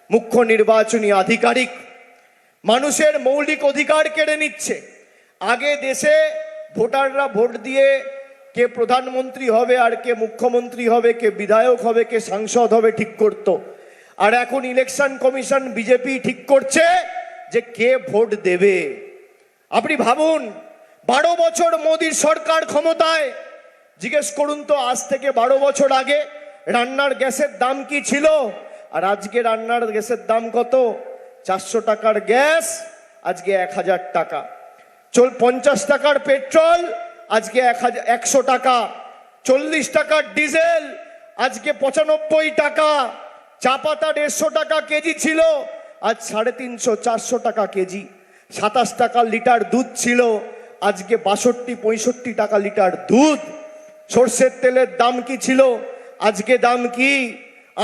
মুখ্য নির্বাচনী আধিকারিক মানুষের মৌলিক অধিকার কেড়ে নিচ্ছে। আগে দেশে ভোটাররা ভোট দিয়ে কে প্রধানমন্ত্রী হবে আর কে মুখ্যমন্ত্রী হবে, কে বিধায়ক হবে, কে সাংসদ হবে ঠিক করত। আর এখন ইলেকশন কমিশন বিজেপি ঠিক করছে যে কে ভোট দেবে। আপনি ভাবুন, 12 বছর মোদীর সরকার ক্ষমতায়। জিজ্ঞেস করুন তো, আজ থেকে 12 বছর আগে রান্নার গ্যাসের দাম কি ছিল, আর আজকে রান্নার গ্যাসের দাম কত? 400 টাকার গ্যাস আজকে 1000 টাকা। 50 টাকার পেট্রোল আজকে 100 টাকা। 40 টাকার ডিজেল আজকে 95 টাকা। চা পাতা 150 টাকা কেজি ছিল, আজ 350-400 টাকা কেজি। 27 টাকা লিটার দুধ ছিল, আজকে 62-65 টাকা লিটার দুধ। সর্ষের তেলের দাম কি ছিল, আজকে দাম কি?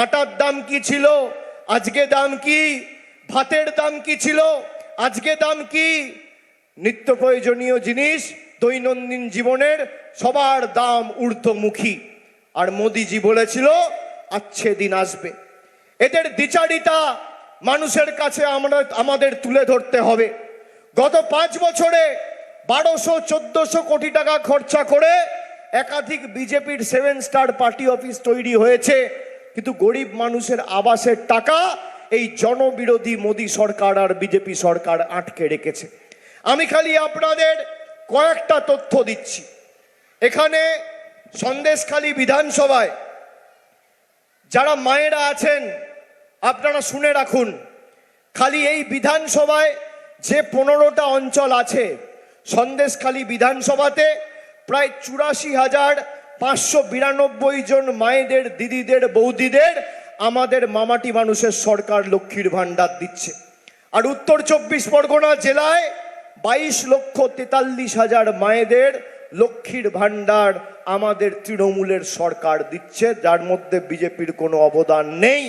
আটার দাম কি ছিল, আজকে দাম কি? ভাতের দাম কি ছিল, আজকে দাম কি? নিত্য প্রয়োজনীয় জিনিস দৈনন্দিন জীবনের সবার দাম ঊর্ধ্বমুখী। আর মোদিজি বলেছিল আচ্ছে দিন আসবে। এদের দ্বিচারিতা মানুষের কাছে আমাদের তুলে ধরতে হবে। গত 5 বছরে 1200-1400 কোটি টাকা খরচা করে একাধিক বিজেপির 7 স্টার পার্টি অফিস তৈরি হয়েছে, কিন্তু গরিব মানুষের আবাসের টাকা এই জনবিরোধী মোদী সরকার আর বিজেপি সরকার আটকে রেখেছে। আমি খালি আপনাদের কয়েকটা তথ্য দিচ্ছি। এখানে সন্দেশখালী বিধানসভায় যারা মায়েরা আছেন আপনারা শুনে রাখুন, খালি এই বিধানসভায় যে 15টা অঞ্চল আছে, সন্দেশখালী বিধানসভাতে প্রায় 84,592 জন মায়েদের, দিদিদের, বৌদিদের আমাদের মামাটি মানুষের সরকার লক্ষ্মীর ভাণ্ডার দিচ্ছে। আর উত্তর 24 পরগনা জেলায় 22,43,000 মায়েদের লক্ষ্মীর ভাণ্ডার আমাদের তৃণমূলের সরকার দিচ্ছে, যার মধ্যে বিজেপির কোনো অবদান নেই।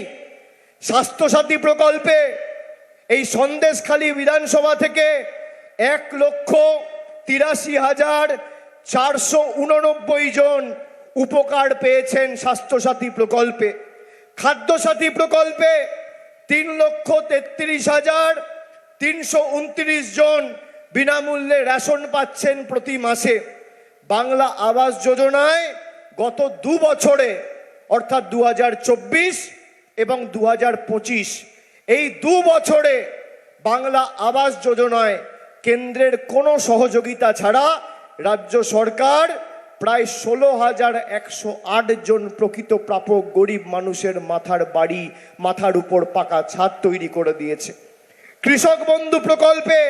স্বাস্থ্যসাথী প্রকল্পে এই সন্দেশখালী বিধানসভা থেকে 1,83,489 জন উপকার পেয়েছেন স্বাস্থ্যসাথী প্রকল্পে। খাদ্যসাথী প্রকল্পে 3,33,329 জন বিনামূল্যে রেশন পাচ্ছেন প্রতি মাসে। বাংলা আবাস যোজনায় গত 2 বছরে অর্থাৎ 2024 এবং 2025 এই 2 বছরে বাংলা আবাস যোজনায় কেন্দ্রের কোনো সহযোগিতা ছাড়া রাজ্য সরকার প্রায় 16,108 জন প্রকৃত প্রাপক গরিব মানুষের মাথার বাড়ি, মাথার উপর পাকা ছাদ তৈরি করে দিয়েছে। কৃষক বন্ধু প্রকল্পে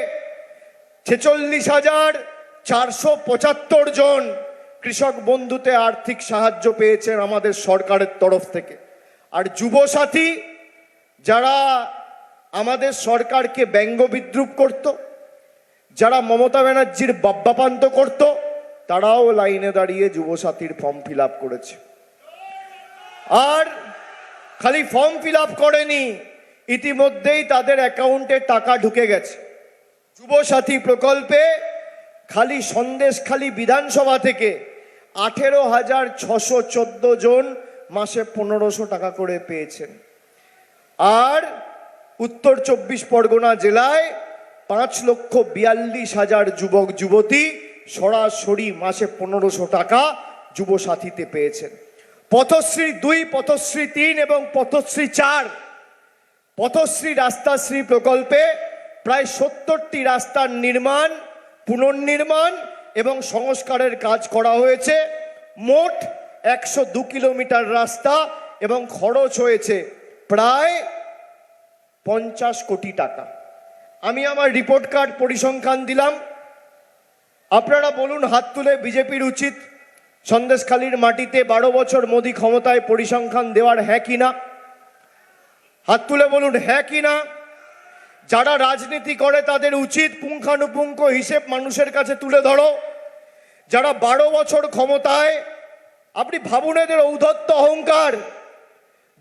46,475 জন কৃষক বন্ধুতে আর্থিক সাহায্য পেয়েছেন আমাদের সরকারের তরফ থেকে। আর যুবসাথী, যারা আমাদের সরকারকে ব্যঙ্গ বিদ্রুপ করত, যারা মমতা ব্যানার্জির বাব্যাপান্ত করত, তারাও লাইনে দাঁড়িয়ে যুবসাথীর ফর্ম ফিল আপ করেছে। আর খালি ফর্ম ফিল আপ করেনি, ইতিমধ্যেই তাদের অ্যাকাউন্টে টাকা ঢুকে গেছে। যুবসাথী প্রকল্পে খালি সন্দেশখালী বিধানসভা থেকে 18,614 জন মাসে 1500 টাকা করে পেয়েছেন। আর উত্তর 24 পরগনা জেলায় 5,42,000 যুবক যুবতী সরাসরি মাসে 1500 টাকা যুবসাথীতে পেয়েছেন। পথশ্রী 2, পথশ্রী 3 এবং পথশ্রী 4, পথশ্রী রাস্তাশ্রী প্রকল্পে প্রায় 70টি রাস্তার নির্মাণ, পুনর্নির্মাণ এবং সংস্কারের কাজ করা হয়েছে। মোট 102 কিলোমিটার রাস্তা এবং খরচ হয়েছে প্রায় 50 কোটি টাকা। আমি আমার রিপোর্ট কার্ড পরিসংখ্যান দিলাম, আপনারা বলুন হাত তুলে বিজেপির উচিত সন্দেশখালীর মাটিতে 12 বছর মোদী ক্ষমতায় পরিসংখ্যান দেওয়ার, হ্যাঁ কি না? হাত তুলে বলুন হ্যাঁ কি না। যারা রাজনীতি করে তাদের উচিত পুঙ্খানুপুঙ্খ হিসেব মানুষের কাছে তুলে ধরো। যারা 12 বছর ক্ষমতায়, আপনি ভাবুন এদের ঔদ্ধত্য অহংকার,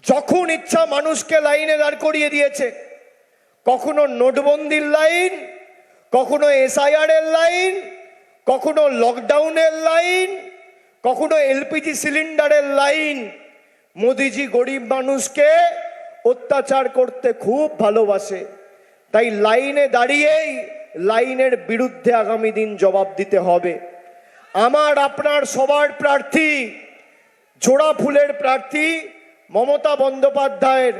যখন ইচ্ছা মানুষকে লাইনে দাঁড় করিয়ে দিয়েছে। কখনো নোটবন্দির লাইন, কখনো SIR এর লাইন, কখনো লকডাউনের লাইন, কখনো LPG সিলিন্ডারের লাইন। মোদিজি গরিব মানুষকে অত্যাচার করতে খুব ভালোবাসে। তাই লাইনে দাঁড়িয়েই লাইনের বিরুদ্ধে আগামী দিন জবাব দিতে হবে। আমার আপনার সবার প্রার্থী, জোড়া ফুলের প্রার্থী মমতা বন্দ্যোপাধ্যায়ের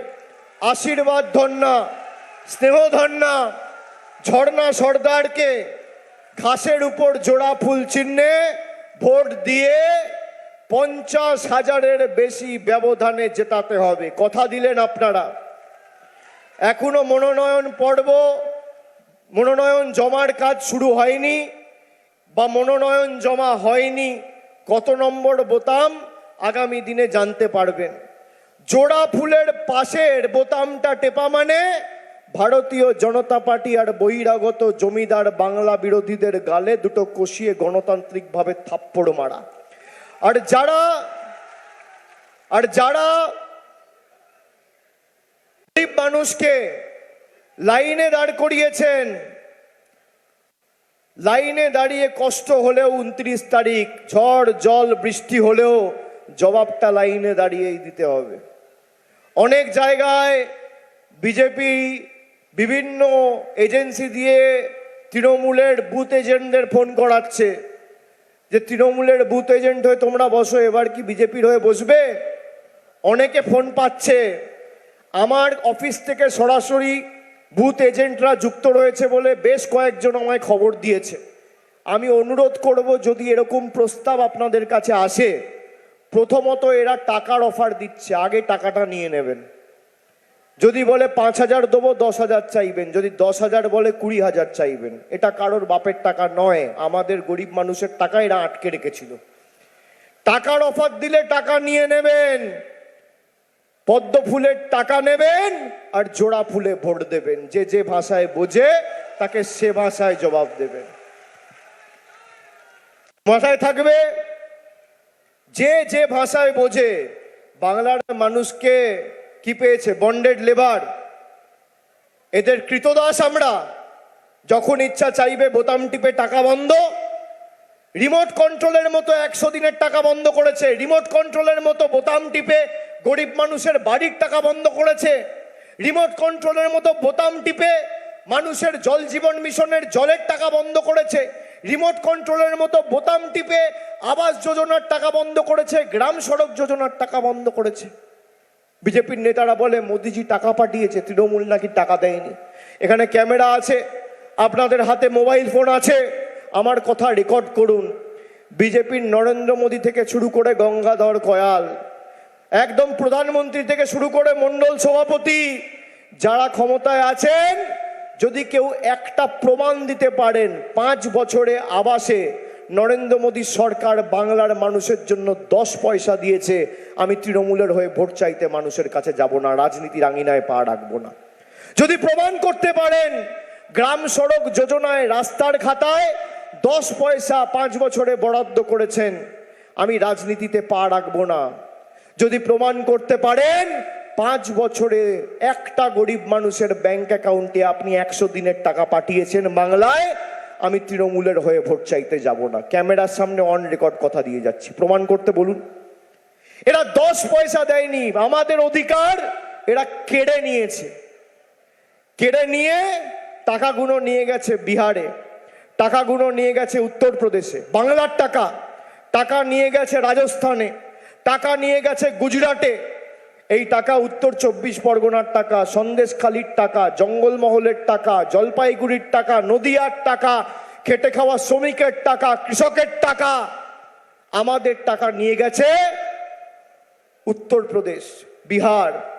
আশীর্বাদ ধন্যা, স্নেহধন্যা ঝর্ণা সর্দারকে ঘাসের উপর জোড়া ফুল চিহ্নে ভোট দিয়ে 50,000-এর বেশি ব্যবধানে জেতাতে হবে। কথা দিলেন আপনারা। এখনো মনোনয়ন জমার কাজ শুরু হয়নি বা মনোনয়ন জমা হয়নি, কত নম্বর বোতাম আগামী দিনে জানতে পারবেন। জোড়া ফুলের পাশের বোতামটা টেপা মানে ভারতীয় জনতা পার্টি আর বহিরাগত জমিদার বাংলা বিরোধীদের গালে দুটো কষিয়ে গণতান্ত্রিকভাবে থাপ্পড় মারা। আর যারা গরিব মানুষকে লাইনে দাঁড় করিয়েছেন, লাইনে দাঁড়িয়ে কষ্ট হলেও 29 তারিখ ঝড় জল বৃষ্টি হলেও জবাবটা লাইনে দাঁড়িয়েই দিতে হবে। অনেক জায়গায় বিজেপি বিভিন্ন এজেন্সি দিয়ে তৃণমূলের বুথ এজেন্টদের ফোন করাচ্ছে যে তৃণমূলের বুথ এজেন্ট হয়ে তোমরা বসো, এবার কি বিজেপির হয়ে বসবে? অনেকে ফোন পাচ্ছে। আমার অফিস থেকে সরাসরি বুথ এজেন্টরা যুক্ত রয়েছে বলে বেশ কয়েকজন আমায় খবর দিয়েছে। আমি অনুরোধ করব, যদি এরকম প্রস্তাব আপনাদের কাছে আসে, প্রথমত এরা টাকার অফার দিচ্ছে, আগে টাকাটা নিয়ে নেবেন। যদি বলে 5,000 দেবো, 10,000 চাইবেন। যদি 10,000 বলে 20,000 চাইবেন। এটা কারোর বাপের টাকা নয়, আমাদের গরিব মানুষের টাকা এরা আটকে রেখেছিল। টাকার অফার দিলে টাকা নিয়ে নেবেন, পদ্ম ফুলের টাকা নেবেন আর জোড়া ফুলে ভোট দেবেন। যে যে ভাষায় বোঝে তাকে সে ভাষায় জবাব দেবেন। মাথায় থাকবে, যে যে ভাষায় বোঝে। বাংলার মানুষকে কি পেয়েছে? বন্ডেড লেবার, এদের কৃতদাস আমরা। যখন ইচ্ছা চাইবে বোতাম টিপে টাকা বন্ধ। রিমোট কন্ট্রোলের মতো 100 দিনের টাকা বন্ধ করেছে। রিমোট কন্ট্রোলের মতো বোতাম টিপে গরিব মানুষের বাড়ির টাকা বন্ধ করেছে। রিমোট কন্ট্রোলের মতো বোতাম টিপে মানুষের জল জীবন মিশনের জলের টাকা বন্ধ করেছে। রিমোট কন্ট্রোলের মতো বোতাম টিপে আবাস যোজনার টাকা বন্ধ করেছে, গ্রাম সড়ক যোজনার টাকা বন্ধ করেছে। বিজেপির নেতারা বলে মোদিজি টাকা পাঠিয়েছে, তৃণমূল নাকি টাকা দেয়নি। এখানে ক্যামেরা আছে, আপনাদের হাতে মোবাইল ফোন আছে, আমার কথা রেকর্ড করুন। বিজেপির নরেন্দ্র মোদী থেকে শুরু করে গঙ্গাধর কয়াল, একদম প্রধানমন্ত্রী থেকে শুরু করে মণ্ডল সভাপতি, যারা ক্ষমতায় আছেন, যদি কেউ একটা প্রমাণ দিতে পারেন 5 বছরে আবাসে নরেন্দ্র মোদী সরকার বাংলার মানুষের জন্য 10 পয়সা দিয়েছে, আমি তৃণমূলের হয়ে ভোট চাইতে মানুষের কাছে যাব না, রাজনীতির আঙিনায় পা রাখবো না। যদি প্রমাণ করতে পারেন গ্রাম সড়ক যোজনায় রাস্তার খাতায় 10 পয়সা 5 বছরে বরাদ্দ করেছেন, আমি রাজনীতিতে পা রাখবো না। যদি প্রমাণ করতে পারেন 5 বছরে একটা গরিব মানুষের ব্যাংক অ্যাকাউন্টে আপনি 100 দিনের টাকা পাঠিয়েছেন বাংলায়, আমি তৃণমূলের হয়ে ভোট চাইতে যাব না। ক্যামেরার সামনে অন রেকর্ড কথা দিয়ে যাচ্ছি, প্রমাণ করতে বলুন। এরা 10 পয়সা দেয়নি, আমাদের অধিকার এরা কেড়ে নিয়েছে। কেড়ে নিয়ে টাকাগুলো নিয়ে গেছে বিহারে, টাকাগুলো নিয়ে গেছে উত্তরপ্রদেশে, বাংলার টাকা। টাকা নিয়ে গেছে রাজস্থানে, টাকা নিয়ে গেছে গুজরাটে। এই টাকা উত্তর 24 পরগনার টাকা, সন্দেশখালির টাকা, জঙ্গলমহলের টাকা, জলপাইগুড়ির টাকা, নদিয়ার টাকা, খেটে খাওয়া শ্রমিকের টাকা, কৃষকের টাকা। আমাদের টাকা নিয়ে গেছে উত্তরপ্রদেশ, বিহার,